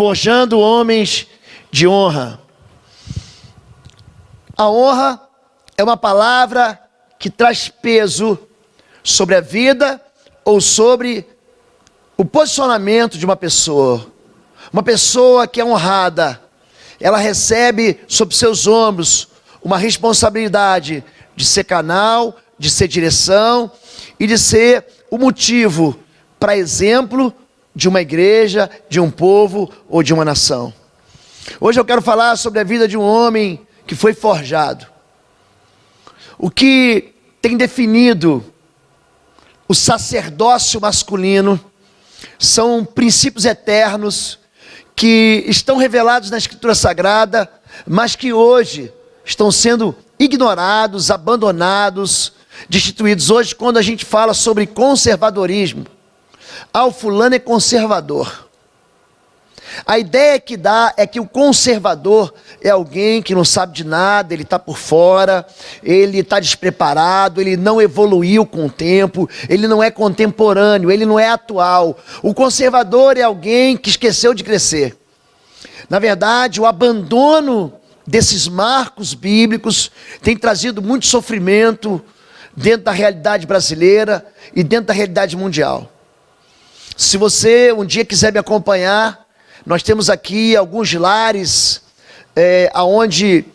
forjando homens de honra. A honra é uma palavra que traz peso sobre a vida ou sobre o posicionamento de uma pessoa. Uma pessoa que é honrada, ela recebe sobre seus ombros uma responsabilidade de ser canal, de ser direção e de ser o motivo para exemplo de uma igreja, de um povo ou de uma nação. Hoje eu quero falar sobre a vida de um homem que foi forjado. O que tem definido o sacerdócio masculino são princípios eternos que estão revelados na Escritura Sagrada, mas que hoje estão sendo ignorados, abandonados, destituídos. Hoje, quando a gente fala sobre conservadorismo, o fulano é conservador. A ideia que dá é que o conservador é alguém que não sabe de nada, ele está por fora, ele está despreparado, ele não evoluiu com o tempo, ele não é contemporâneo, ele não é atual. O conservador é alguém que esqueceu de crescer. Na verdade, o abandono desses marcos bíblicos tem trazido muito sofrimento dentro da realidade brasileira e dentro da realidade mundial. Se você um dia quiser me acompanhar, nós temos aqui alguns lares onde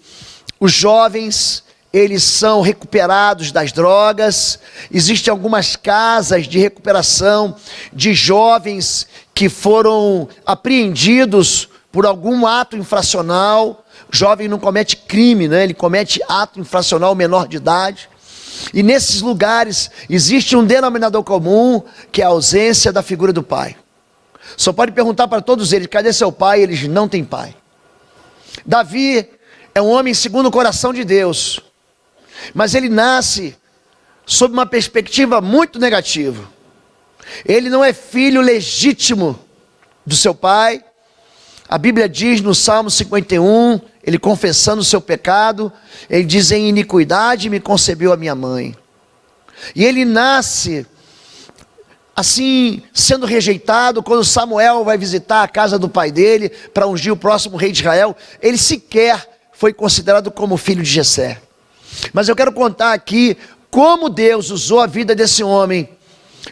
os jovens eles são recuperados das drogas. Existem algumas casas de recuperação de jovens que foram apreendidos por algum ato infracional. O jovem não comete crime, né? Ele comete ato infracional menor de idade. E nesses lugares existe um denominador comum, que é a ausência da figura do pai. Só pode perguntar para todos eles, cadê seu pai? Eles não têm pai. Davi é um homem segundo o coração de Deus, mas ele nasce sob uma perspectiva muito negativa. Ele não é filho legítimo do seu pai. A Bíblia diz no Salmo 51, ele confessando o seu pecado, ele diz: em iniquidade me concebeu a minha mãe. E ele nasce assim, sendo rejeitado. Quando Samuel vai visitar a casa do pai dele para ungir o próximo rei de Israel, ele sequer foi considerado como filho de Jessé. Mas eu quero contar aqui como Deus usou a vida desse homem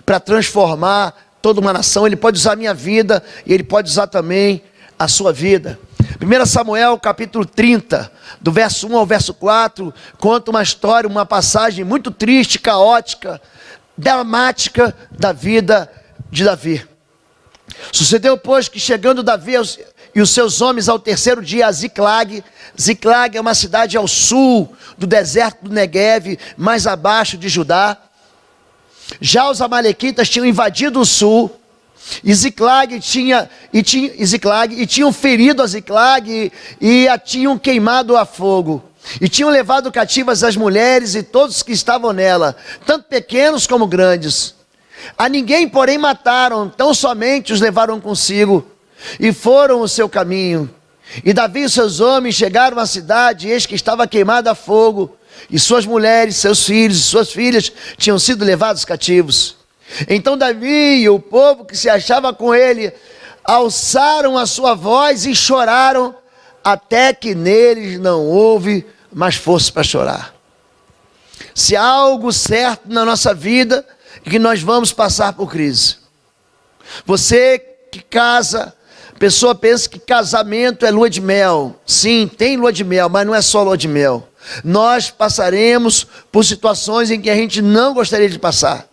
para transformar toda uma nação. Ele pode usar a minha vida e ele pode usar também a sua vida. 1 Samuel capítulo 30, do verso 1 ao verso 4, conta uma história, uma passagem muito triste, caótica, dramática da vida de Davi. Sucedeu, pois, que chegando Davi e os seus homens ao terceiro dia a Ziclag. Ziclag é uma cidade ao sul do deserto do Negueve, mais abaixo de Judá. Já os amalequitas tinham invadido o sul, e Ziclag tinham ferido a Ziclag e a tinham queimado a fogo. E tinham levado cativas as mulheres e todos que estavam nela, tanto pequenos como grandes. A ninguém, porém, mataram, tão somente os levaram consigo, e foram o seu caminho. E Davi e seus homens chegaram à cidade, e eis que estava queimada a fogo, e suas mulheres, seus filhos e suas filhas tinham sido levados cativos. Então Davi e o povo que se achava com ele alçaram a sua voz e choraram, até que neles não houve mais força para chorar. Se há algo certo na nossa vida, é que nós vamos passar por crise. Você que casa, a pessoa pensa que casamento é lua de mel. Sim, tem lua de mel, mas não é só lua de mel. Nós passaremos por situações em que a gente não gostaria de passar.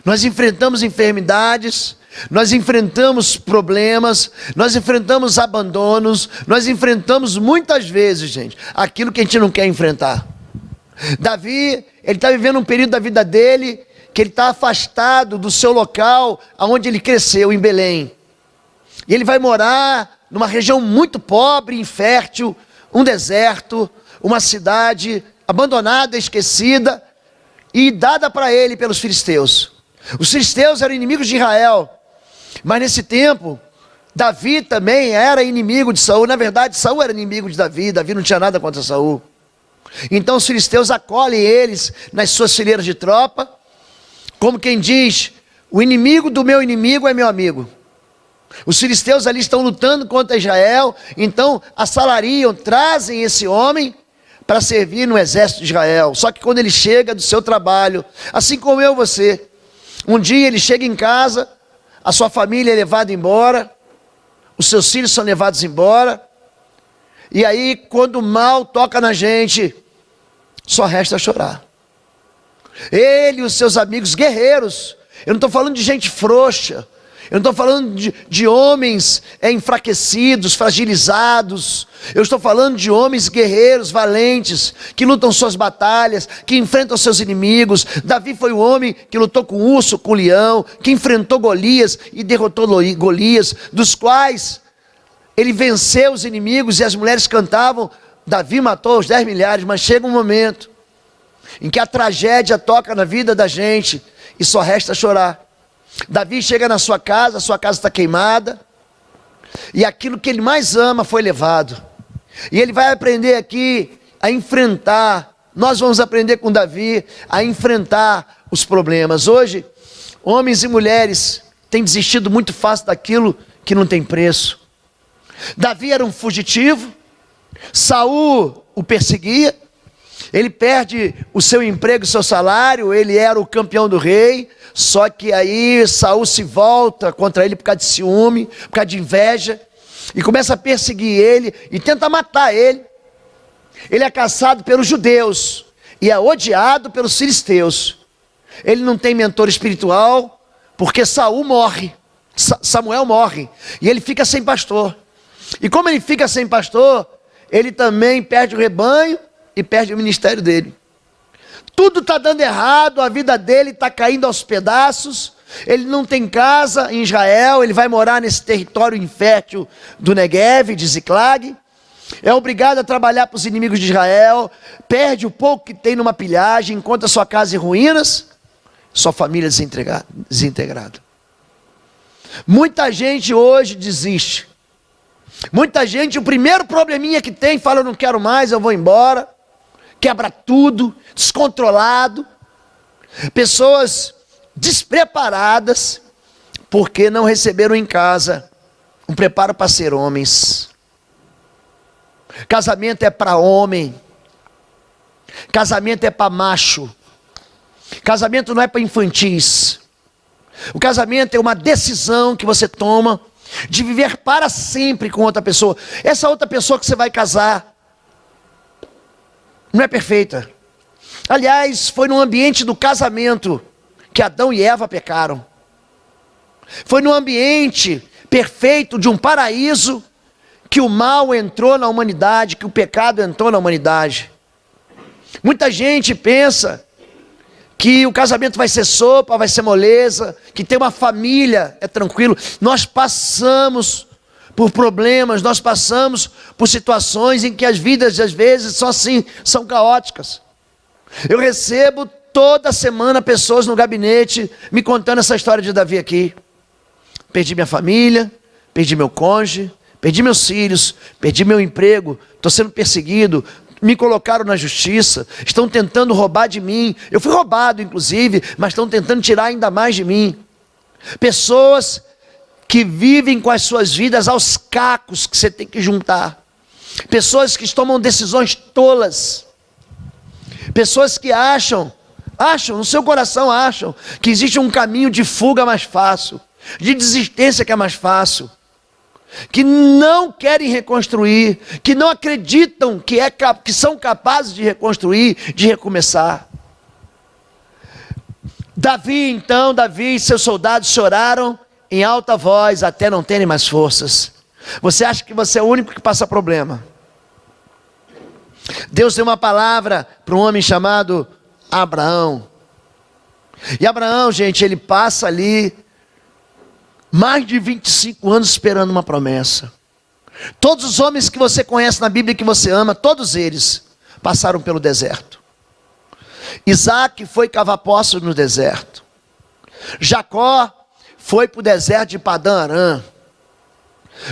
Nós enfrentamos enfermidades, nós enfrentamos problemas, nós enfrentamos abandonos, nós enfrentamos muitas vezes, gente, aquilo que a gente não quer enfrentar. Davi, ele está vivendo um período da vida dele, que ele está afastado do seu local, onde ele cresceu, em Belém. E ele vai morar numa região muito pobre, infértil, um deserto, uma cidade abandonada, esquecida, e dada para ele pelos filisteus. Os filisteus eram inimigos de Israel, mas nesse tempo, Davi também era inimigo de Saul. Na verdade, Saul era inimigo de Davi, Davi não tinha nada contra Saul. Então os filisteus acolhem eles nas suas fileiras de tropa, como quem diz: o inimigo do meu inimigo é meu amigo. Os filisteus ali estão lutando contra Israel, então assalariam, trazem esse homem para servir no exército de Israel. Só que quando ele chega do seu trabalho, assim como eu e você, um dia ele chega em casa, a sua família é levada embora, os seus filhos são levados embora, e aí quando o mal toca na gente, só resta chorar. Ele e os seus amigos guerreiros, eu não estou falando de gente frouxa, eu não estou falando de homens enfraquecidos, fragilizados. Eu estou falando de homens guerreiros, valentes, que lutam suas batalhas, que enfrentam seus inimigos. Davi foi o homem que lutou com o urso, com o leão, que enfrentou Golias e derrotou Golias, dos quais ele venceu os inimigos, e as mulheres cantavam, Davi matou os 10 milhares, mas chega um momento em que a tragédia toca na vida da gente e só resta chorar. Davi chega na sua casa, a sua casa está queimada, e aquilo que ele mais ama foi levado. E ele vai aprender aqui a enfrentar, nós vamos aprender com Davi a enfrentar os problemas. Hoje, homens e mulheres têm desistido muito fácil daquilo que não tem preço. Davi era um fugitivo, Saul o perseguia, ele perde o seu emprego, o seu salário, ele era o campeão do rei, só que aí Saul se volta contra ele por causa de ciúme, por causa de inveja, e começa a perseguir ele, e tenta matar ele. Ele é caçado pelos judeus, e é odiado pelos filisteus. Ele não tem mentor espiritual, porque Saul morre, Samuel morre, e ele fica sem pastor. E como ele fica sem pastor, ele também perde o rebanho, e perde o ministério dele. Tudo está dando errado, a vida dele está caindo aos pedaços, ele não tem casa em Israel, ele vai morar nesse território infértil do Neguev, de Ziclag, é obrigado a trabalhar para os inimigos de Israel, perde o pouco que tem numa pilhagem, encontra sua casa em ruínas, sua família desintegrada. Muita gente hoje desiste, muita gente, o primeiro probleminha que tem, fala, eu não quero mais, eu vou embora, quebra tudo, descontrolado, pessoas despreparadas, porque não receberam em casa um preparo para ser homens. Casamento é para homem, casamento é para macho, casamento não é para infantis. O casamento é uma decisão que você toma de viver para sempre com outra pessoa. Essa outra pessoa que você vai casar não é perfeita. Aliás, foi no ambiente do casamento que Adão e Eva pecaram. Foi no ambiente perfeito de um paraíso que o mal entrou na humanidade, que o pecado entrou na humanidade. Muita gente pensa que o casamento vai ser sopa, vai ser moleza, que ter uma família é tranquilo. Nós passamos por problemas, nós passamos por situações em que as vidas às vezes são assim, são caóticas. Eu recebo toda semana pessoas no gabinete me contando essa história de Davi aqui. Perdi minha família, perdi meu cônjuge, perdi meus filhos, perdi meu emprego, estou sendo perseguido, me colocaram na justiça, estão tentando roubar de mim, eu fui roubado inclusive, mas estão tentando tirar ainda mais de mim. Pessoas que vivem com as suas vidas aos cacos que você tem que juntar, pessoas que tomam decisões tolas, pessoas que acham no seu coração acham que existe um caminho de fuga mais fácil, de desistência que é mais fácil, que não querem reconstruir, que não acreditam que são capazes de reconstruir, de recomeçar. Davi e seus soldados choraram em alta voz até não terem mais forças. Você acha que você é o único que passa problema? Deus deu uma palavra para um homem chamado Abraão. E Abraão, gente, ele passa ali mais de 25 anos esperando uma promessa. Todos os homens que você conhece na Bíblia, que você ama, todos eles passaram pelo deserto. Isaac foi cavar poços no deserto. Jacó foi para o deserto de Padã Arã.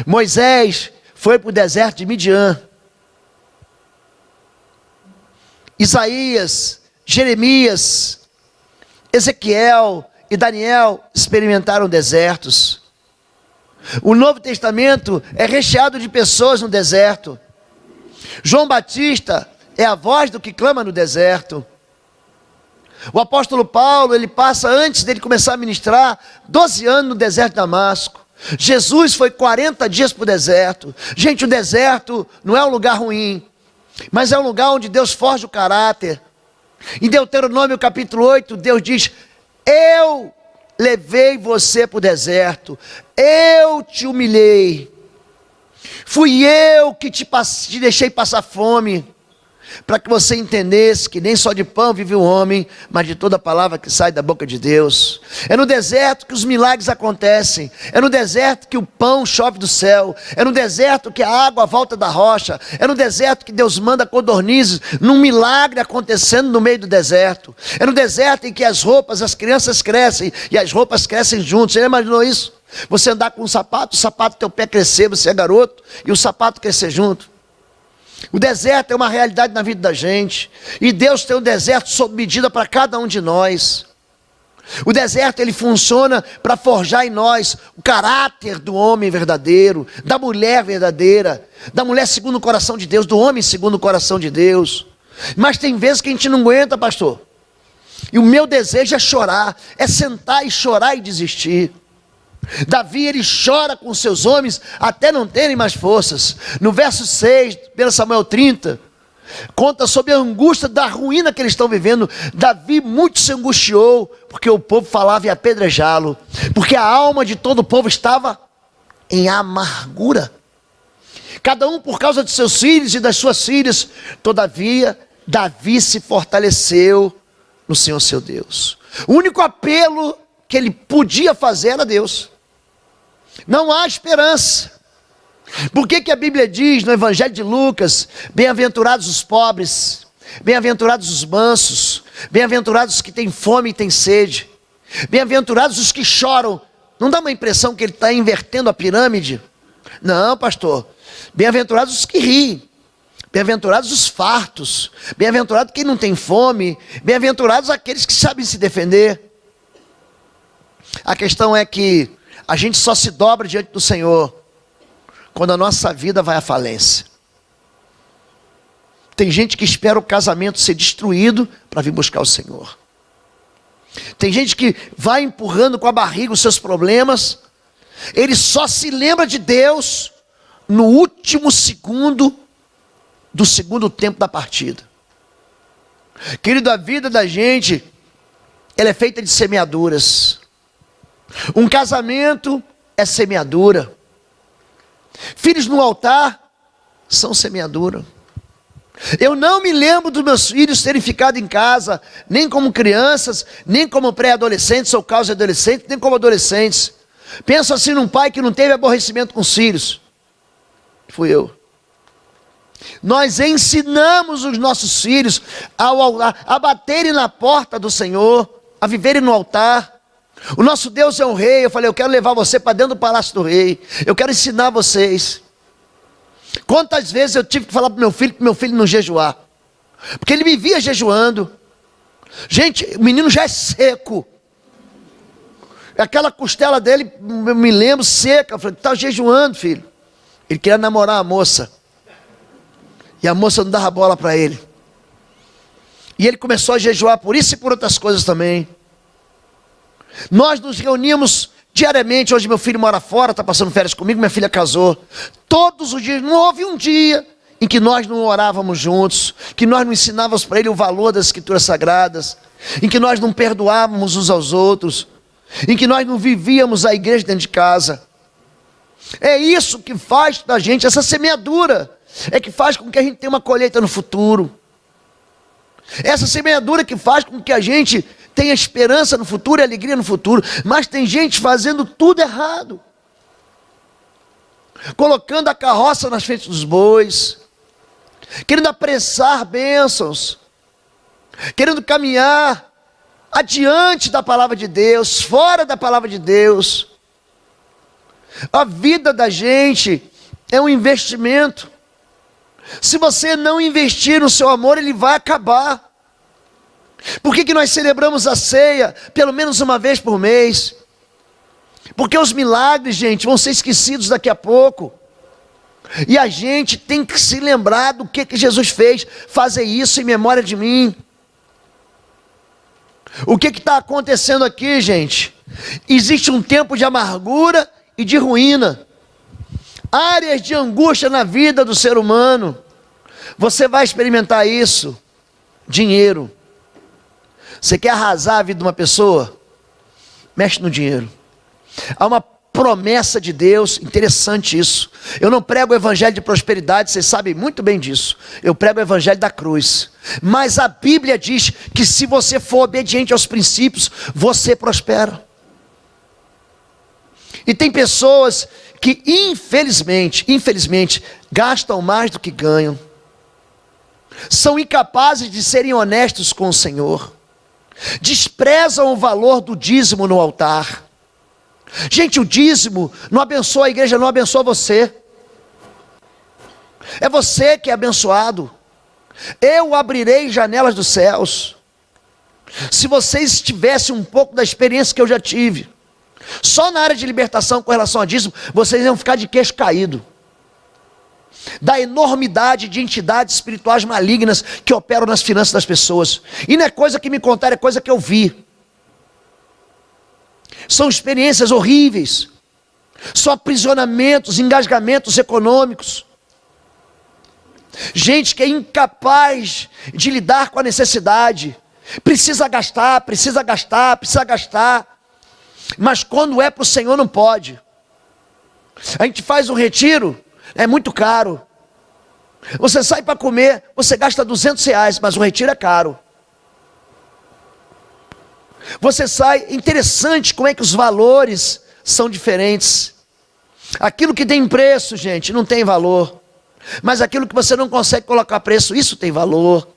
Moisés foi para o deserto de Midian. Isaías, Jeremias, Ezequiel e Daniel experimentaram desertos. O Novo Testamento é recheado de pessoas no deserto. João Batista é a voz do que clama no deserto. O apóstolo Paulo, ele passa, antes dele começar a ministrar, 12 anos no deserto de Damasco. Jesus foi 40 dias para o deserto. Gente, o deserto não é um lugar ruim, mas é um lugar onde Deus forja o caráter. Em Deuteronômio capítulo 8, Deus diz: eu levei você para o deserto, eu te humilhei, fui eu que te deixei passar fome, para que você entendesse que nem só de pão vive o homem, mas de toda palavra que sai da boca de Deus. É no deserto que os milagres acontecem, é no deserto que o pão chove do céu, é no deserto que a água volta da rocha, é no deserto que Deus manda codornizes, num milagre acontecendo no meio do deserto. É no deserto em que as crianças crescem, e as roupas crescem juntos. Você já imaginou isso? Você andar com um sapato, o sapato do teu pé crescer, você é garoto, e o sapato crescer junto. O deserto é uma realidade na vida da gente, e Deus tem um deserto sob medida para cada um de nós. O deserto, ele funciona para forjar em nós o caráter do homem verdadeiro, da mulher verdadeira, da mulher segundo o coração de Deus, do homem segundo o coração de Deus. Mas tem vezes que a gente não aguenta, pastor, e o meu desejo é chorar, é sentar e chorar e desistir. Davi, ele chora com seus homens até não terem mais forças. No verso 6, 1 Samuel 30, conta sobre a angústia da ruína que eles estão vivendo. Davi muito se angustiou, porque o povo falava em apedrejá-lo, porque a alma de todo o povo estava em amargura, cada um por causa de seus filhos e das suas filhas. Todavia, Davi se fortaleceu no Senhor seu Deus. O único apelo que ele podia fazer era Deus. Não há esperança. Por que a Bíblia diz no Evangelho de Lucas: bem-aventurados os pobres, bem-aventurados os mansos, bem-aventurados os que têm fome e têm sede, bem-aventurados os que choram? Não dá uma impressão que ele está invertendo a pirâmide? Não, pastor. Bem-aventurados os que riem, bem-aventurados os fartos, bem-aventurado quem não tem fome, bem-aventurados aqueles que sabem se defender. A questão é que a gente só se dobra diante do Senhor quando a nossa vida vai à falência. Tem gente que espera o casamento ser destruído para vir buscar o Senhor. Tem gente que vai empurrando com a barriga os seus problemas. Ele só se lembra de Deus no último segundo do segundo tempo da partida. Querido, a vida da gente, ela é feita de semeaduras. Um casamento é semeadura. Filhos no altar são semeadura. Eu não me lembro dos meus filhos terem ficado em casa, nem como crianças, nem como pré-adolescentes ou quase-adolescentes, nem como adolescentes. Penso assim num pai que não teve aborrecimento com os filhos. Fui eu. Nós ensinamos os nossos filhos a baterem na porta do Senhor, a viverem no altar. O nosso Deus é um rei. Eu falei: eu quero levar você para dentro do palácio do rei. Eu quero ensinar vocês. Quantas vezes eu tive que falar para meu filho não jejuar, porque ele me via jejuando. Gente, o menino já é seco. Aquela costela dele, eu me lembro, seca. Eu falei: está jejuando, filho. Ele queria namorar a moça, e a moça não dava bola para ele. E ele começou a jejuar por isso e por outras coisas também. Nós nos reuníamos diariamente. Hoje meu filho mora fora, está passando férias comigo, minha filha casou. Todos os dias, não houve um dia em que nós não orávamos juntos, que nós não ensinávamos para ele o valor das Escrituras Sagradas, em que nós não perdoávamos uns aos outros, em que nós não vivíamos a igreja dentro de casa. É isso que faz da gente, essa semeadura, é que faz com que a gente tenha uma colheita no futuro. Essa semeadura que faz com que a gente tenha esperança no futuro e alegria no futuro. Mas tem gente fazendo tudo errado, colocando a carroça nas frente dos bois, querendo apressar bênçãos, querendo caminhar adiante da palavra de Deus, fora da palavra de Deus. A vida da gente é um investimento. Se você não investir no seu amor, ele vai acabar. Por que nós celebramos a ceia pelo menos uma vez por mês? Porque os milagres, gente, vão ser esquecidos daqui a pouco. E a gente tem que se lembrar do que Jesus fez. Fazer isso em memória de mim. O que está acontecendo aqui, gente? Existe um tempo de amargura e de ruína. Áreas de angústia na vida do ser humano. Você vai experimentar isso. Dinheiro. Você quer arrasar a vida de uma pessoa? Mexe no dinheiro. Há uma promessa de Deus, interessante isso. Eu não prego o evangelho de prosperidade, vocês sabem muito bem disso. Eu prego o evangelho da cruz. Mas a Bíblia diz que se você for obediente aos princípios, você prospera. E tem pessoas que infelizmente, gastam mais do que ganham. São incapazes de serem honestos com o Senhor. Desprezam o valor do dízimo no altar. Gente, o dízimo não abençoa a igreja, não abençoa você. É você que é abençoado. Eu abrirei janelas dos céus. Se vocês tivessem um pouco da experiência que eu já tive, só na área de libertação com relação a dízimo, vocês iam ficar de queixo caído. Da enormidade de entidades espirituais malignas que operam nas finanças das pessoas. E não é coisa que me contaram, é coisa que eu vi. São experiências horríveis. São aprisionamentos, engasgamentos econômicos. Gente que é incapaz de lidar com a necessidade. Precisa gastar. Mas quando é para o Senhor não pode. A gente faz um retiro, é muito caro. Você sai para comer, você gasta R$200, mas o retiro é caro. Você sai, interessante como é que os valores são diferentes. Aquilo que tem preço, gente, não tem valor. Mas aquilo que você não consegue colocar preço, isso tem valor.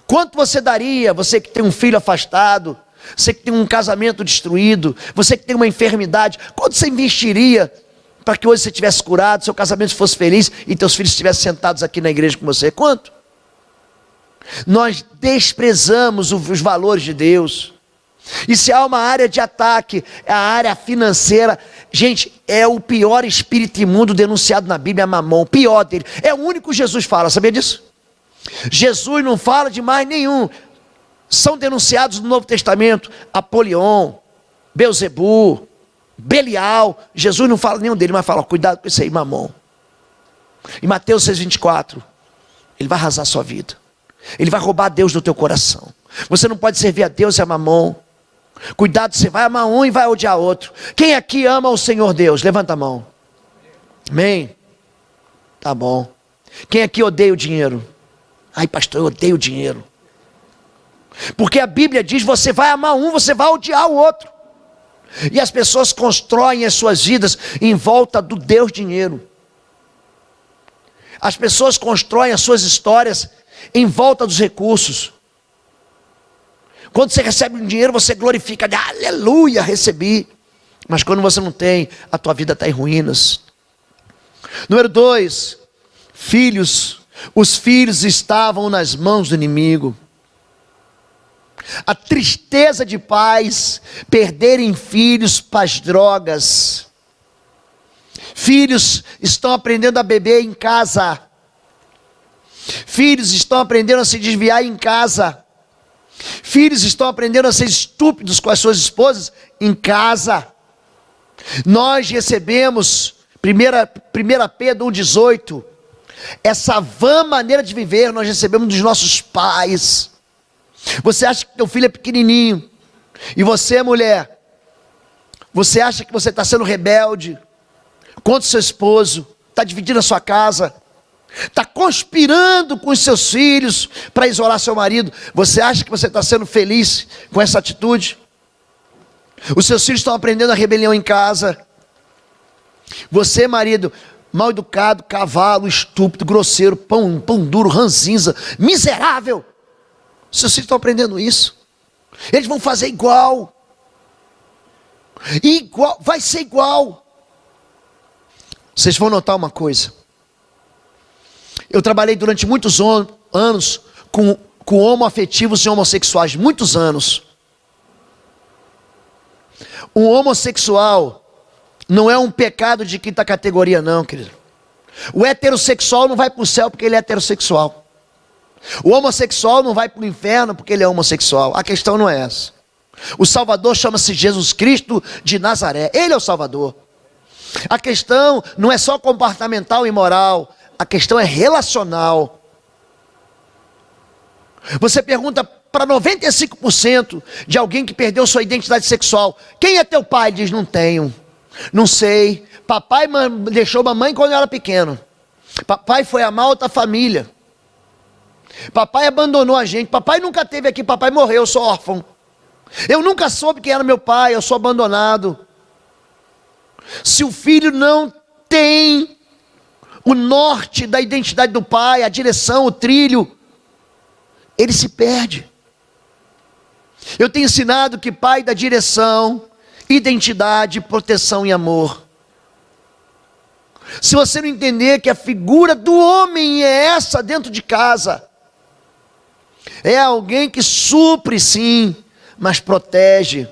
Quanto você daria, você que tem um filho afastado, você que tem um casamento destruído, você que tem uma enfermidade, quanto você investiria para que hoje você tivesse curado, seu casamento fosse feliz e teus filhos estivessem sentados aqui na igreja com você? Quanto? Nós desprezamos os valores de Deus. E se há uma área de ataque, é a área financeira. Gente, é o pior espírito imundo denunciado na Bíblia, é Mamon, o pior dele. É o único que Jesus fala, sabia disso? Jesus não fala de mais nenhum. São denunciados no Novo Testamento Apolion, Belzebu, Belial. Jesus não fala nenhum dele, mas fala, cuidado com isso aí, Mamon. Em Mateus 6,24, ele vai arrasar a sua vida. Ele vai roubar Deus do teu coração. Você não pode servir a Deus e a Mamon. Cuidado, você vai amar um e vai odiar outro. Quem aqui ama o Senhor Deus? Levanta a mão. Amém? Tá bom. Quem aqui odeia o dinheiro? Ai, pastor, eu odeio o dinheiro. Porque a Bíblia diz, você vai amar um, você vai odiar o outro. E as pessoas constroem as suas vidas em volta do Deus dinheiro. As pessoas constroem as suas histórias em volta dos recursos. Quando você recebe um dinheiro, você glorifica, aleluia, recebi. Mas quando você não tem, a tua vida está em ruínas. Número 2, filhos. Os filhos estavam nas mãos do inimigo. A tristeza de pais perderem filhos para as drogas. Filhos estão aprendendo a beber em casa. Filhos estão aprendendo a se desviar em casa. Filhos estão aprendendo a ser estúpidos com as suas esposas em casa. Nós recebemos 1 Pedro 1,18. Essa vã maneira de viver nós recebemos dos nossos pais. Você acha que teu filho é pequenininho, e você, mulher, você acha que você está sendo rebelde contra o seu esposo, está dividindo a sua casa, está conspirando com os seus filhos para isolar seu marido. Você acha que você está sendo feliz com essa atitude? Os seus filhos estão aprendendo a rebelião em casa. Você, marido, mal educado, cavalo, estúpido, grosseiro, pão duro, ranzinza, miserável. Seus filhos estão aprendendo isso. Eles vão fazer igual. Igual, vai ser igual. Vocês vão notar uma coisa. Eu trabalhei durante muitos anos com homoafetivos e homossexuais. Muitos anos. Um homossexual não é um pecado de quinta categoria, não, querido. O heterossexual não vai para o céu porque ele é heterossexual. O homossexual não vai para o inferno porque ele é homossexual. A questão não é essa. O Salvador chama-se Jesus Cristo de Nazaré. Ele é o Salvador. A questão não é só comportamental e moral. A questão é relacional. Você pergunta para 95% de alguém que perdeu sua identidade sexual: quem é teu pai? Diz: não tenho, não sei. Papai deixou mamãe quando eu era pequeno. Papai foi amar outra família. Papai abandonou a gente. Papai nunca esteve aqui. Papai morreu, eu sou órfão. Eu nunca soube quem era meu pai, eu sou abandonado. Se o filho não tem o norte da identidade do pai, a direção, o trilho, ele se perde. Eu tenho ensinado que pai dá direção, identidade, proteção e amor. Se você não entender que a figura do homem é essa dentro de casa, é alguém que supre sim, mas protege.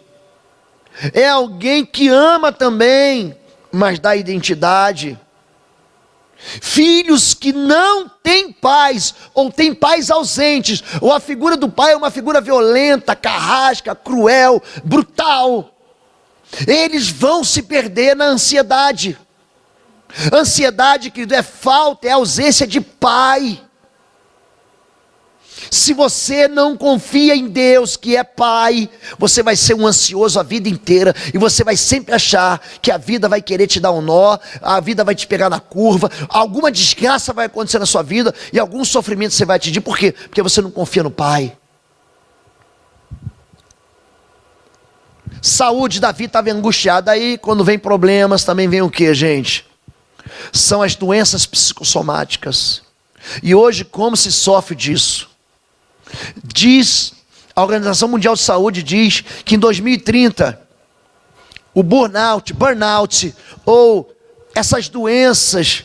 É alguém que ama também, mas dá identidade. Filhos que não têm pais, ou têm pais ausentes, ou a figura do pai é uma figura violenta, carrasca, cruel, brutal, eles vão se perder na ansiedade. Ansiedade, querido, é falta, é ausência de pai. Se você não confia em Deus, que é pai, você vai ser um ansioso a vida inteira, e você vai sempre achar que a vida vai querer te dar um nó, a vida vai te pegar na curva, alguma desgraça vai acontecer na sua vida, e algum sofrimento você vai atingir. Por quê? Porque você não confia no pai. Saúde, Davi estava angustiado. Aí quando vem problemas, também vem o que, gente? São as doenças psicossomáticas. E hoje como se sofre disso? Diz, a Organização Mundial de Saúde diz que em 2030, o burnout, ou essas doenças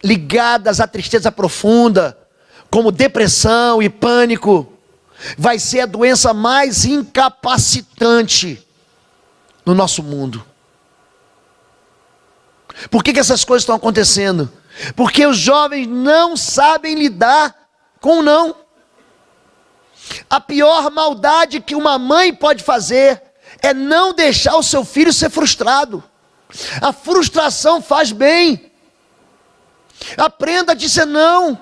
ligadas à tristeza profunda, como depressão e pânico, vai ser a doença mais incapacitante no nosso mundo. Por que essas coisas estão acontecendo? Porque os jovens não sabem lidar com o não. A pior maldade que uma mãe pode fazer é não deixar o seu filho ser frustrado. A frustração faz bem. Aprenda a dizer não.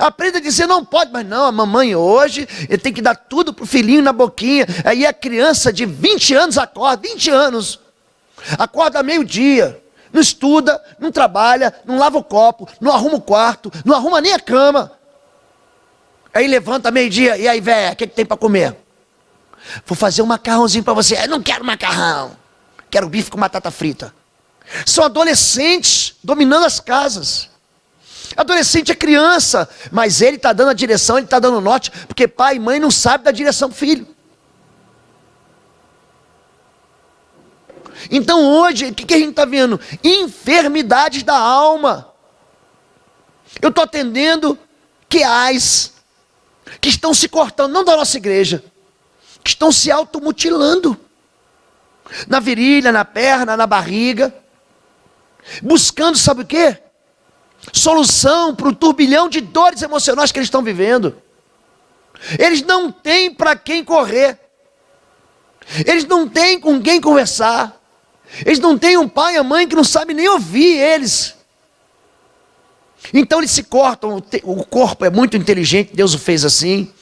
Aprenda a dizer não pode, mas não, a mamãe hoje tem que dar tudo para o filhinho na boquinha. Aí a criança de 20 anos acorda, 20 anos, acorda meio-dia, não estuda, não trabalha, não lava o copo, não arruma o quarto, não arruma nem a cama. Aí levanta meio-dia, e aí, véia, o que tem para comer? Vou fazer um macarrãozinho para você. Eu não quero macarrão, quero bife com batata frita. São adolescentes dominando as casas. Adolescente é criança, mas ele está dando a direção, ele está dando o norte, porque pai e mãe não sabem dar direção para o filho. Então hoje, o que a gente está vendo? Enfermidades da alma. Eu estou atendendo QAs que estão se cortando, não da nossa igreja, que estão se automutilando, na virilha, na perna, na barriga, buscando, sabe o quê? Solução para o turbilhão de dores emocionais que eles estão vivendo. Eles não têm para quem correr, eles não têm com quem conversar, eles não têm um pai e a mãe que não sabe nem ouvir eles. Então eles se cortam. O corpo é muito inteligente, Deus o fez assim.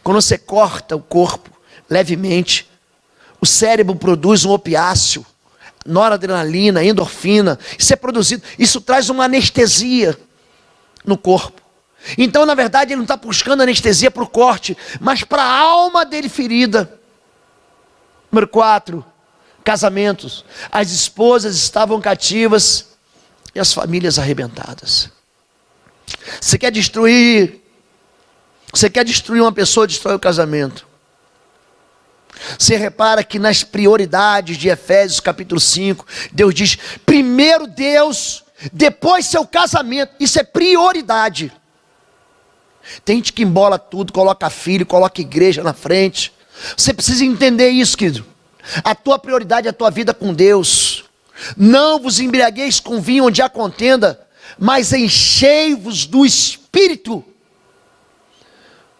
Quando você corta o corpo levemente, o cérebro produz um opiáceo, noradrenalina, endorfina. Isso é produzido, isso traz uma anestesia no corpo. Então na verdade ele não está buscando anestesia para o corte, mas para a alma dele ferida. Número 4, casamentos. As esposas estavam cativas e as famílias arrebentadas. Você quer destruir uma pessoa, destrói o casamento. Você repara que nas prioridades de Efésios capítulo 5, Deus diz, primeiro Deus, depois seu casamento. Isso é prioridade. Tem gente que embola tudo, coloca filho, coloca igreja na frente. Você precisa entender isso, querido. A tua prioridade é a tua vida com Deus. Não vos embriagueis com vinho onde há contenda, mas enchei-vos do Espírito,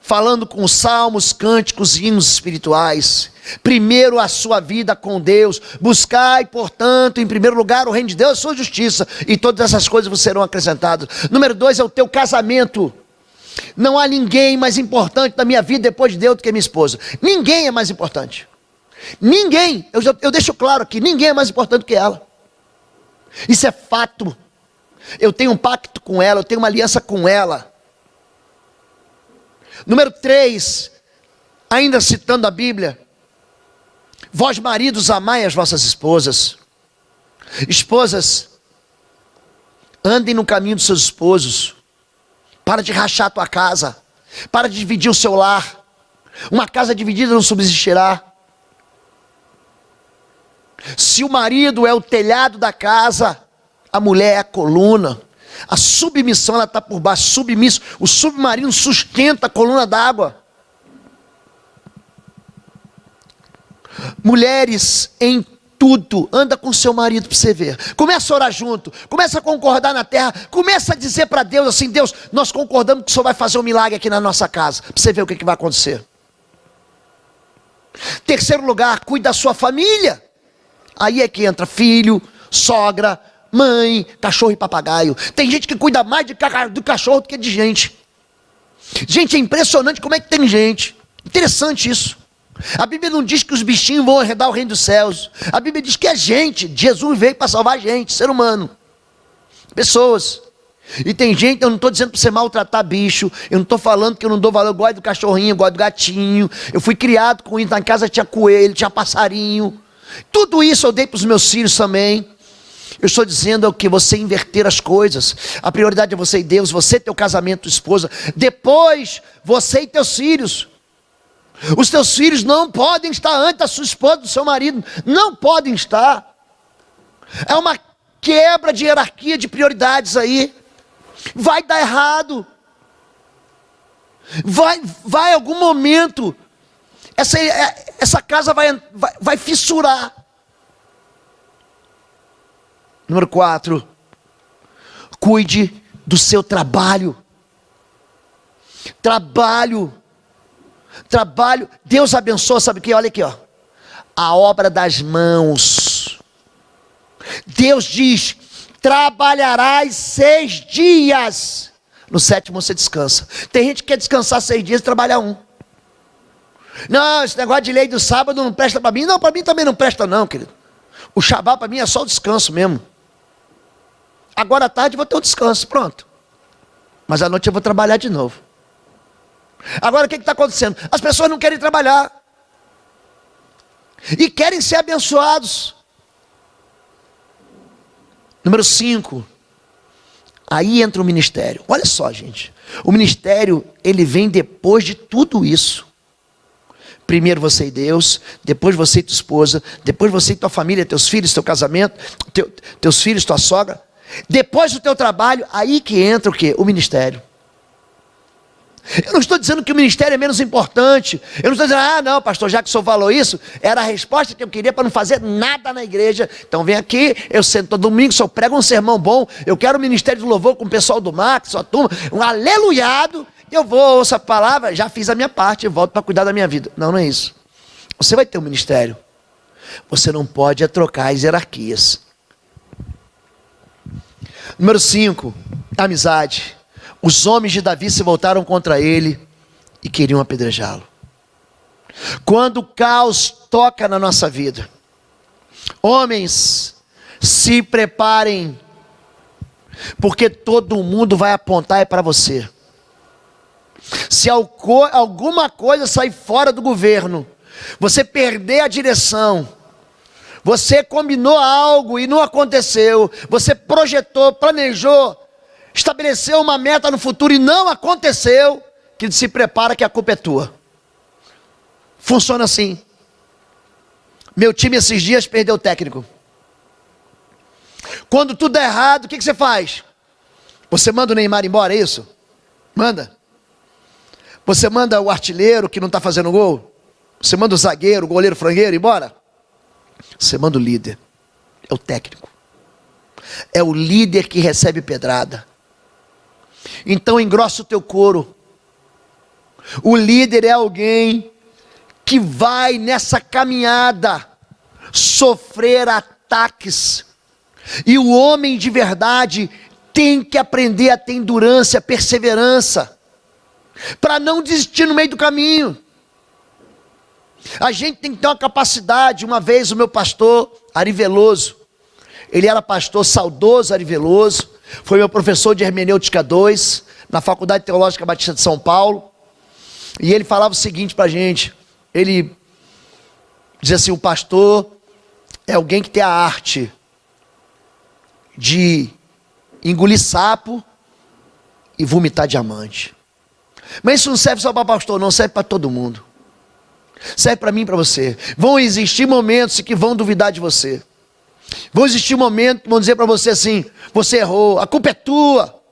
falando com salmos, cânticos e hinos espirituais. Primeiro a sua vida com Deus. Buscai, portanto, em primeiro lugar o reino de Deus e a sua justiça, e todas essas coisas vos serão acrescentadas. Número 2 é o teu casamento. Não há ninguém mais importante na minha vida depois de Deus do que minha esposa. Ninguém é mais importante. Ninguém, eu deixo claro aqui, ninguém é mais importante que ela. Isso é fato. Eu tenho um pacto com ela, eu tenho uma aliança com ela. Número 3, ainda citando a Bíblia: vós maridos, amai as vossas esposas. Esposas, andem no caminho dos seus esposos. Para de rachar a tua casa. Para de dividir o seu lar. Uma casa dividida não subsistirá. Se o marido é o telhado da casa, a mulher é a coluna. A submissão, ela está por baixo. Submisso. O submarino sustenta a coluna d'água. Mulheres, em tudo, anda com seu marido para você ver. Começa a orar junto. Começa a concordar na terra. Começa a dizer para Deus assim: Deus, nós concordamos que o Senhor vai fazer um milagre aqui na nossa casa. Para você ver o que vai acontecer. Terceiro lugar, cuide da sua família. Aí é que entra filho, sogra, mãe, cachorro e papagaio. Tem gente que cuida mais do cachorro do que de gente. Gente, é impressionante como é que tem gente. Interessante isso. A Bíblia não diz que os bichinhos vão herdar o reino dos céus. A Bíblia diz que é gente. Jesus veio para salvar gente, ser humano, pessoas. E tem gente, eu não estou dizendo para você maltratar bicho. Eu não estou falando que eu não dou valor. Eu gosto do cachorrinho, eu gosto do gatinho. Eu fui criado com isso. Na casa tinha coelho, tinha passarinho. Tudo isso eu dei para os meus filhos também. Eu estou dizendo que você inverter as coisas. A prioridade é você e Deus, você, teu casamento, tua esposa. Depois, você e teus filhos. Os teus filhos não podem estar antes da sua esposa, do seu marido. Não podem estar. É uma quebra de hierarquia, de prioridades aí. Vai dar errado. Vai em algum momento. Essa casa vai fissurar. Número 4, cuide do seu trabalho. Trabalho. Deus abençoa, sabe o que? Olha aqui, ó. A obra das mãos. Deus diz: trabalharás 6 dias. No 7º você descansa. Tem gente que quer descansar 6 dias e trabalhar 1. Não, esse negócio de lei do sábado não presta para mim. Não, para mim também não presta não, querido. O Shabá para mim é só o descanso mesmo. Agora à tarde eu vou ter um descanso, pronto. Mas à noite eu vou trabalhar de novo. Agora o que está acontecendo? As pessoas não querem trabalhar. E querem ser abençoados. Número 5. Aí entra o ministério. Olha só, gente. O ministério, ele vem depois de tudo isso. Primeiro você e Deus, depois você e tua esposa, depois você e tua família, teus filhos, teu casamento, teus filhos, tua sogra. Depois do teu trabalho, aí que entra o quê? O ministério. Eu não estou dizendo que o ministério é menos importante. Eu não estou dizendo, não, pastor, já que o senhor falou isso, era a resposta que eu queria para não fazer nada na igreja. Então vem aqui, eu sento todo domingo, o senhor prega um sermão bom, eu quero o ministério do louvor com o pessoal do Max, sua turma, um aleluiado, eu vou, ouço a palavra, já fiz a minha parte, eu volto para cuidar da minha vida. Não, não é isso. Você vai ter um ministério. Você não pode trocar as hierarquias. Número 5, amizade. Os homens de Davi se voltaram contra ele e queriam apedrejá-lo. Quando o caos toca na nossa vida, homens, se preparem, porque todo mundo vai apontar para você. Se alguma coisa sair fora do governo, você perder a direção, você combinou algo e não aconteceu, você projetou, planejou, estabeleceu uma meta no futuro e não aconteceu, que se prepara que a culpa é tua. Funciona assim. Meu time esses dias perdeu o técnico. Quando tudo é errado, o que você faz? Você manda o Neymar embora, é isso? Manda. Você manda o artilheiro que não está fazendo gol? Você manda o zagueiro, o goleiro frangueiro embora? Você manda o líder. É o técnico. É o líder que recebe pedrada. Então engrossa o teu couro. O líder é alguém que vai nessa caminhada sofrer ataques. E o homem de verdade tem que aprender a ter endurância, perseverança, para não desistir no meio do caminho. A gente tem que ter uma capacidade. Uma vez o meu pastor, Ari Veloso, ele era pastor saudoso, Ari Veloso, foi meu professor de hermenêutica 2, na Faculdade Teológica Batista de São Paulo, e ele falava o seguinte para a gente, ele dizia assim: o pastor é alguém que tem a arte de engolir sapo e vomitar diamante. Mas isso não serve só para pastor, não, serve para todo mundo. Serve para mim e para você. Vão existir momentos que vão duvidar de você. Vão existir momentos que vão dizer para você assim: você errou, a culpa é tua.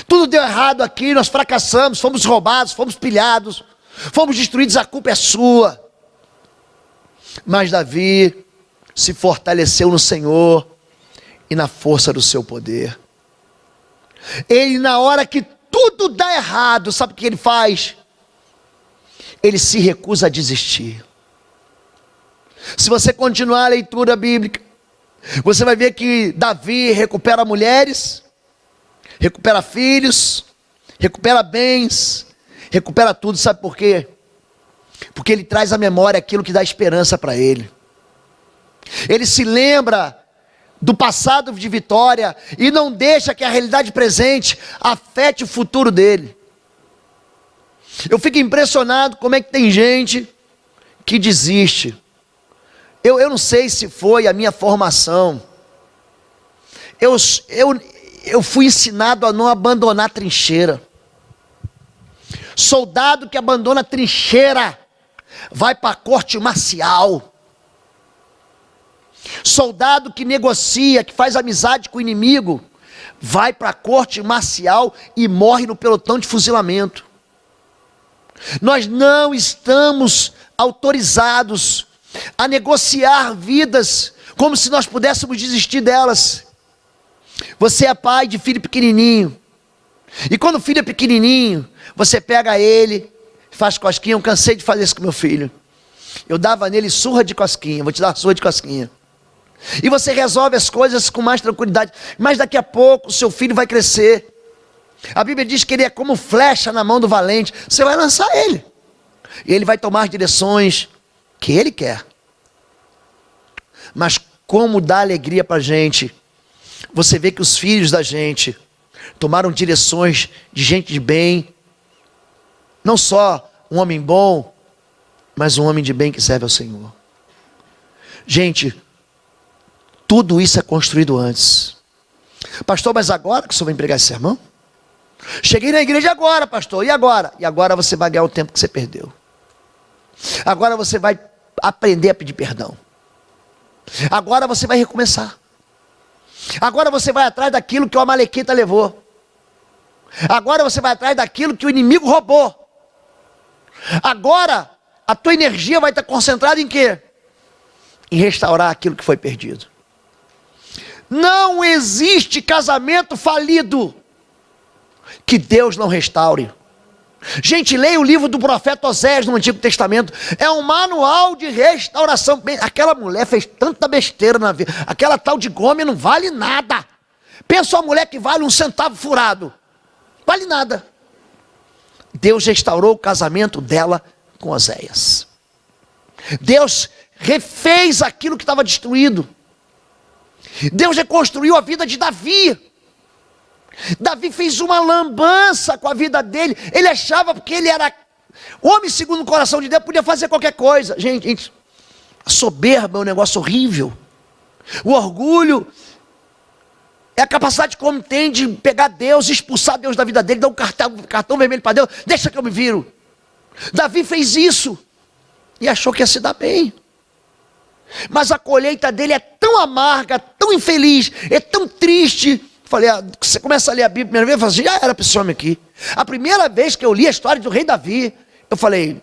Tudo deu errado aqui, nós fracassamos, fomos roubados, fomos pilhados, fomos destruídos, a culpa é sua. Mas Davi se fortaleceu no Senhor e na força do seu poder. Ele, na hora que tudo dá errado, sabe o que ele faz? Ele se recusa a desistir. Se você continuar a leitura bíblica, você vai ver que Davi recupera mulheres, recupera filhos, recupera bens, recupera tudo. Sabe por quê? Porque ele traz à memória aquilo que dá esperança para ele. Ele se lembra do passado de vitória e não deixa que a realidade presente afete o futuro dele. Eu fico impressionado como é que tem gente que desiste. Eu não sei se foi a minha formação. Eu fui ensinado a não abandonar a trincheira. Soldado que abandona a trincheira vai para a corte marcial. Soldado que negocia, que faz amizade com o inimigo, vai para a corte marcial e morre no pelotão de fuzilamento. Nós não estamos autorizados a negociar vidas como se nós pudéssemos desistir delas. Você é pai de filho pequenininho, e quando o filho é pequenininho, você pega ele, faz cosquinha. Eu cansei de fazer isso com meu filho. Eu dava nele surra de cosquinha. Vou te dar surra de cosquinha. E você resolve as coisas com mais tranquilidade. Mas daqui a pouco o seu filho vai crescer. A Bíblia diz que ele é como flecha na mão do valente. Você vai lançar ele, e ele vai tomar as direções que ele quer. Mas como dá alegria para a gente você vê que os filhos da gente tomaram direções de gente de bem. Não só um homem bom, mas um homem de bem que serve ao Senhor. Gente, tudo isso é construído antes. Pastor, mas agora que o senhor vai pregar esse sermão? Cheguei na igreja agora, pastor, e agora? E agora você vai ganhar o tempo que você perdeu. Agora você vai aprender a pedir perdão. Agora você vai recomeçar. Agora você vai atrás daquilo que o amalequita levou. Agora você vai atrás daquilo que o inimigo roubou. Agora a tua energia vai estar concentrada em quê? Em restaurar aquilo que foi perdido. Não existe casamento falido que Deus não restaure. Gente, leia o livro do profeta Oséias no Antigo Testamento. É um manual de restauração. Aquela mulher fez tanta besteira na vida. Aquela tal de Gomer não vale nada. Pensa uma mulher que vale um centavo furado. Vale nada. Deus restaurou o casamento dela com Oséias. Deus refez aquilo que estava destruído. Deus reconstruiu a vida de Davi. Davi fez uma lambança com a vida dele. Ele achava, porque ele era homem segundo o coração de Deus, podia fazer qualquer coisa. Gente, a soberba é um negócio horrível. O orgulho é a capacidade que o homem tem de pegar Deus, expulsar Deus da vida dele, dar um cartão vermelho para Deus. Deixa que eu me viro. Davi fez isso e achou que ia se dar bem. Mas a colheita dele é tão amarga, tão infeliz, é tão triste. Falei, você começa a ler a Bíblia a primeira vez, eu falo assim, já era para esse homem aqui. A primeira vez que eu li a história do rei Davi, eu falei,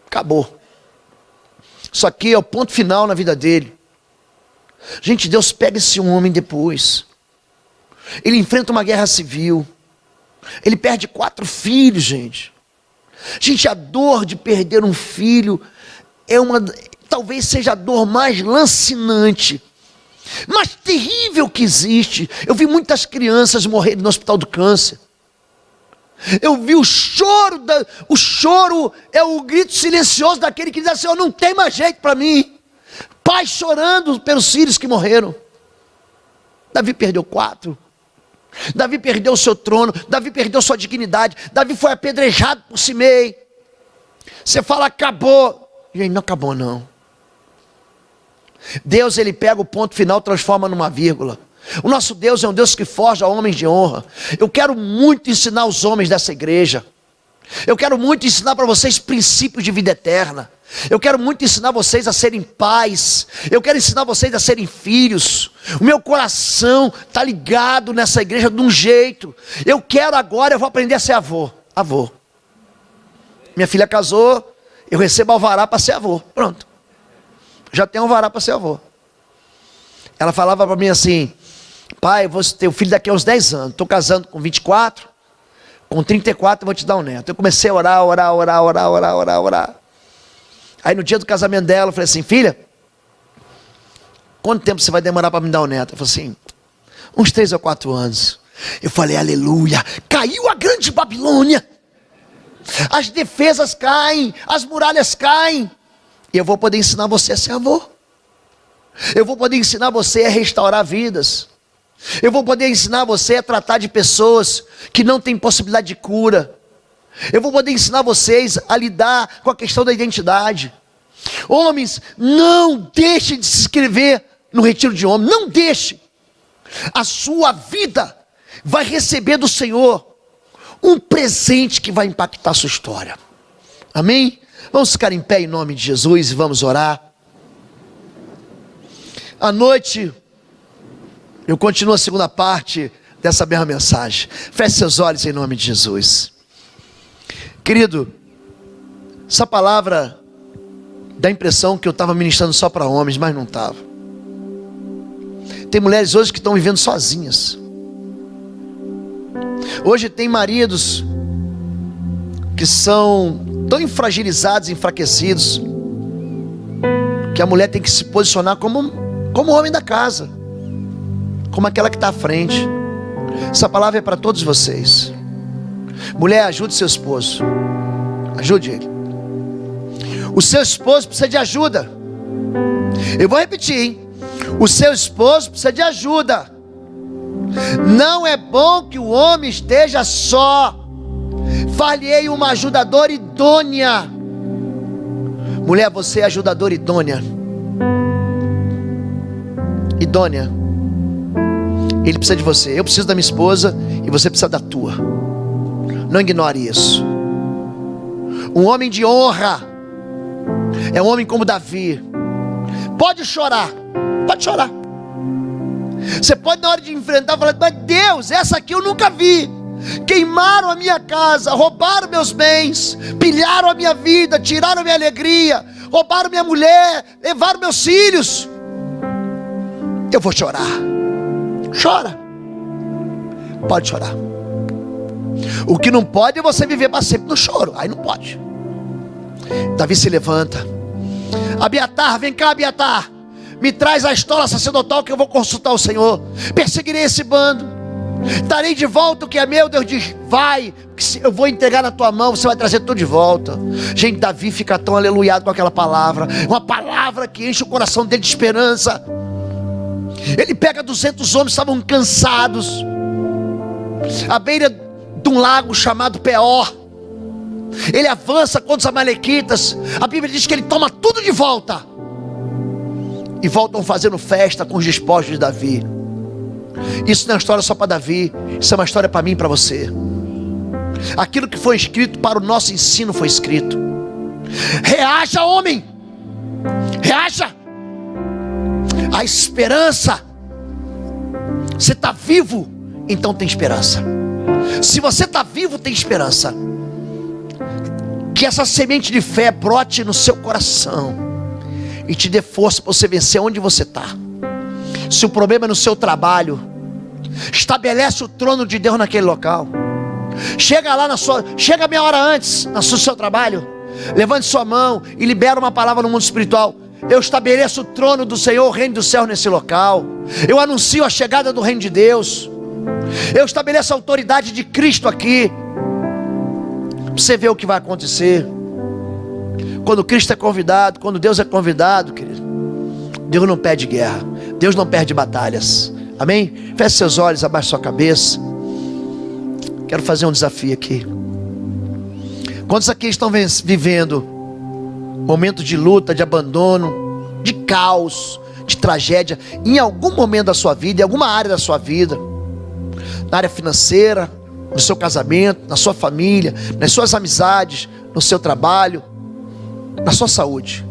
acabou. Isso aqui é o ponto final na vida dele. Gente, Deus pega esse homem depois. Ele enfrenta uma guerra civil. Ele perde 4 filhos, gente. Gente, a dor de perder um filho talvez seja a dor mais lancinante, mais terrível que existe. Eu vi muitas crianças morrerem no hospital do câncer. Eu vi o choro é o grito silencioso daquele que diz assim: não tem mais jeito para mim. Pai chorando pelos filhos que morreram. Davi perdeu 4. Davi perdeu o seu trono. Davi perdeu sua dignidade. Davi foi apedrejado por Simei. Você fala, acabou. Gente, não acabou não. Deus, ele pega o ponto final, transforma numa vírgula. O nosso Deus é um Deus que forja homens de honra. Eu quero muito ensinar os homens dessa igreja. Eu quero muito ensinar para vocês princípios de vida eterna. Eu quero muito ensinar vocês a serem pais. Eu quero ensinar vocês a serem filhos. O meu coração está ligado nessa igreja de um jeito. Eu vou aprender a ser avô. Minha filha casou, eu recebo alvará para ser avô. Pronto. Já tenho alvará para ser avô. Ela falava para mim assim: pai, eu vou ter o filho daqui a uns 10 anos. Estou casando com 24. Com 34 eu vou te dar um neto. Eu comecei a orar. Aí no dia do casamento dela, eu falei assim: filha, quanto tempo você vai demorar para me dar um neto? Ela falou assim: uns 3 ou 4 anos. Eu falei: aleluia, caiu a grande Babilônia. As defesas caem, as muralhas caem. E eu vou poder ensinar você a ser avô. Eu vou poder ensinar você a restaurar vidas. Eu vou poder ensinar você a tratar de pessoas que não têm possibilidade de cura. Eu vou poder ensinar vocês a lidar com a questão da identidade. Homens, não deixe de se inscrever no retiro de homens. Não deixe. A sua vida vai receber do Senhor um presente que vai impactar a sua história. Amém? Vamos ficar em pé em nome de Jesus e vamos orar. À noite, eu continuo a segunda parte dessa mesma mensagem. Feche seus olhos em nome de Jesus. Querido, essa palavra dá a impressão que eu estava ministrando só para homens, mas não estava. Tem mulheres hoje que estão vivendo sozinhas. Hoje tem maridos que são tão fragilizados, enfraquecidos, que a mulher tem que se posicionar como homem da casa, como aquela que está à frente. Essa palavra é para todos vocês. Mulher, ajude seu esposo. Ajude ele. O seu esposo precisa de ajuda. Eu vou repetir, hein? O seu esposo precisa de ajuda. Não é bom que o homem esteja só. Far-lhe-ei uma ajudadora idônea. Mulher, você é ajudadora idônea. Idônea. Ele precisa de você. Eu preciso da minha esposa e você precisa da tua. Não ignore isso. Um homem de honra é um homem como Davi. Pode chorar. Pode chorar. Você pode, na hora de enfrentar, falar: mas Deus, essa aqui eu nunca vi. Queimaram a minha casa, roubaram meus bens, pilharam a minha vida, tiraram a minha alegria, roubaram minha mulher, levaram meus filhos. Eu vou chorar. Chora. Pode chorar. O que não pode é você viver para sempre no choro. Aí não pode. Davi se levanta. Abiatar, vem cá, Abiatar. Me traz a estola sacerdotal que eu vou consultar o Senhor. Perseguirei esse bando. Darei de volta o que é meu. Deus diz: vai, eu vou entregar na tua mão, você vai trazer tudo de volta. Gente, Davi fica tão aleluiado com aquela palavra. Uma palavra que enche o coração dele de esperança. Ele pega 200 homens que estavam cansados, à beira de um lago chamado Peor. Ele avança contra os amalequitas. A Bíblia diz que ele toma tudo de volta. E voltam fazendo festa com os despojos de Davi. Isso não é uma história só para Davi. Isso é uma história para mim e para você. Aquilo que foi escrito para o nosso ensino foi escrito. Reaja, homem. Reaja. A esperança. Você está vivo, então tem esperança. Se você está vivo, tem esperança. Que essa semente de fé brote no seu coração. e te dê força para você vencer onde você está. Se o problema é no seu trabalho, estabelece o trono de Deus naquele local. Chega lá chega meia hora antes no seu trabalho, levante sua mão e libera uma palavra no mundo espiritual. Eu estabeleço o trono do Senhor, o reino do céu nesse local. Eu anuncio a chegada do reino de Deus. Eu estabeleço a autoridade de Cristo aqui. Você vê o que vai acontecer. Quando Cristo é convidado, quando Deus é convidado, querido, Deus não perde guerra, Deus não perde batalhas. Amém? Feche seus olhos, abaixe sua cabeça. Quero fazer um desafio aqui. Quantos aqui estão vivendo momentos de luta, de abandono, de caos, de tragédia, em algum momento da sua vida, em alguma área da sua vida, na área financeira, no seu casamento, na sua família, nas suas amizades, no seu trabalho, na sua saúde?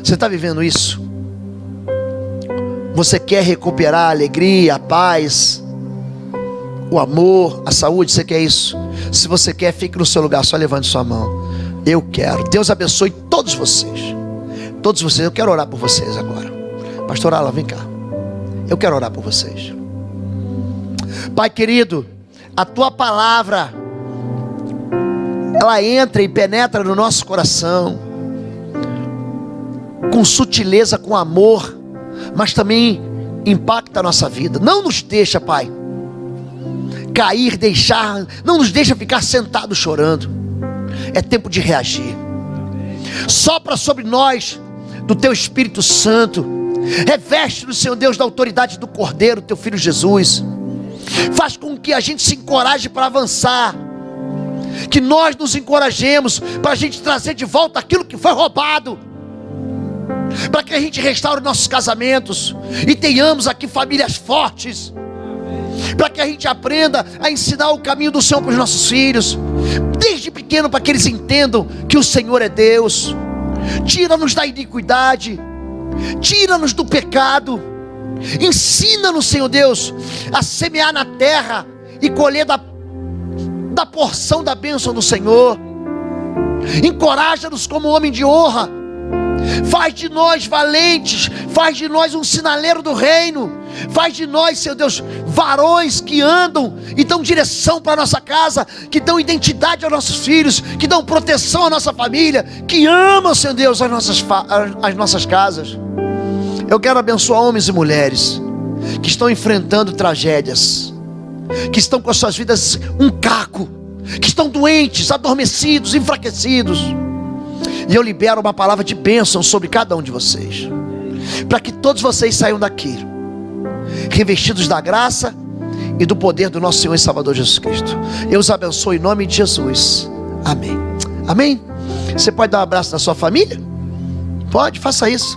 Você está vivendo isso? Você quer recuperar a alegria, a paz, o amor, a saúde? Você quer isso? Se você quer, fique no seu lugar, só levante sua mão. Eu quero. Deus abençoe todos vocês. Todos vocês. Eu quero orar por vocês agora. Pastor Alan, vem cá. Eu quero orar por vocês. Pai querido, a tua palavra, ela entra e penetra no nosso coração, com sutileza, com amor, mas também impacta a nossa vida. Não nos deixa, Pai, cair, não nos deixa ficar sentado chorando. É tempo de reagir. Sopra sobre nós do teu Espírito Santo. Reveste-nos, Senhor Deus, da autoridade do Cordeiro, teu Filho Jesus. Faz com que a gente se encoraje para avançar. Que nós nos encorajemos para a gente trazer de volta aquilo que foi roubado. Para que a gente restaure nossos casamentos e tenhamos aqui famílias fortes. Para que a gente aprenda a ensinar o caminho do Senhor para os nossos filhos, desde pequeno, para que eles entendam que o Senhor é Deus. Tira-nos da iniquidade, tira-nos do pecado, ensina-nos, Senhor Deus, a semear na terra e colher da porção da bênção do Senhor. Encoraja-nos como homem de honra. Faz de nós valentes, faz de nós um sinaleiro do reino, faz de nós, Senhor Deus, varões que andam e dão direção para a nossa casa, que dão identidade aos nossos filhos, que dão proteção à nossa família, que amam, Senhor Deus, as nossas casas. Eu quero abençoar homens e mulheres que estão enfrentando tragédias, que estão com as suas vidas um caco, que estão doentes, adormecidos, enfraquecidos. E eu libero uma palavra de bênção sobre cada um de vocês, para que todos vocês saiam daqui revestidos da graça e do poder do nosso Senhor e Salvador Jesus Cristo. Eu os abençoo em nome de Jesus. Amém. Amém. Você pode dar um abraço na sua família? Pode, faça isso.